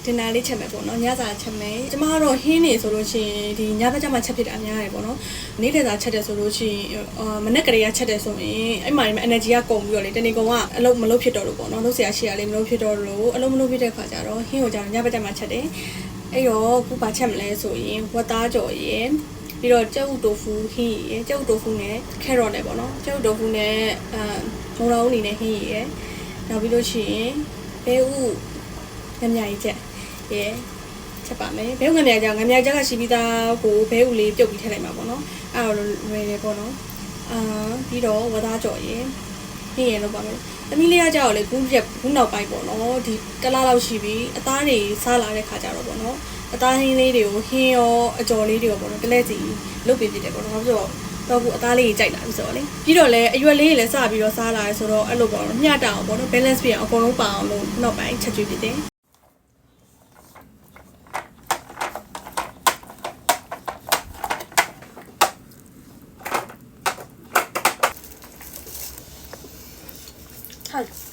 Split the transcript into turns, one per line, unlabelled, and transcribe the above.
တင်တာလေးချက်မယ်ပေါ့နော်ညစာချက်မယ်ကျမကတော့ဟင်းနေဆိုလို့ရှိရင်ဒီညဘက်ကျမှချက်ဖြစ်တာအများတယ်ပေါ့နော်နေ့တည်းစာချက်တယ်ဆိုလို့ရှိရင်မနေ့ကလေးကချက်တယ်ဆိုရင်အဲ့မှာ energy ကကုန်ပြီးတော့လေတနေ့ကုန်ကအလုပ်မလုပ်ဖြစ်တော့လို့ပေါ့နော်လုပ်စရာရှိရလေမလုပ်ဖြစ်တော့လို့အလုပ်မလုပ်ဖြစ်တဲ့ခါကျတော့ဟင်းကိုကျတော့ညဘက်ကျမှချက်တယ်အဲ့တော့ခုပါချက်မလဲဆိုရင်ဝတ်သားကြော်ရယ်ပြီးတော့ကျုပ်တိုဖူဟင်းရယ်ကျုပ်တိုဖူနဲ့ကက်ရော့နဲ့ပေါ့နော်ကျုပ်တိုဖူနဲ့မုံလောင်းနေနဲ့ဟင်းရယ်နောက်ပြီးလို့ရှိရင်ဘဲဥငမြကြီးချက်ရယ်ချက်ပါမယ်ဘဲဥငမြကြီးကရှိပြီးသားကိုဘဲဥလေးပြုတ်ပြီးထည့်လိုက်မှာပေါ့နော်အဲ့တော့လွယ်တယ်ပေါ့နော်ပြီးတော့ဝတ်သားကြော်ရယ်ဟင်းရယ်လုပ်ပါမယ်သမီးလေးကကြောက်လေခုနောက်ပိုင်းပေါ့နော်ဒီတလားလောက်ရှိပြီးအသားတွေစားလာတဲ့ခါကျတော့ပေါ့နော်အသားဟင်းလေးတွေကိုဟင်းရောအကြော်လေးတွေကိုပေါ့နော်တလဲစီလုပ်ပေးဖြစ်တယ်ပေါ့နော်ဆိုတော့ခုအသားလေးကြီးကြိုက်လာပြီဆိုတော့လေပြီးတော့လည်းအရွက်လေးတွေလည်းစပြီးတော့စားလာရဲဆိုတော့အဲ့လိုပေါ့နော်မျှတအောင်ပေါ့နော် balance ပြအောင်အကုန်လုံးပါအောင်လို့နောက်ပိုင်းချက်ကျွေးဖြစ်တယ်はい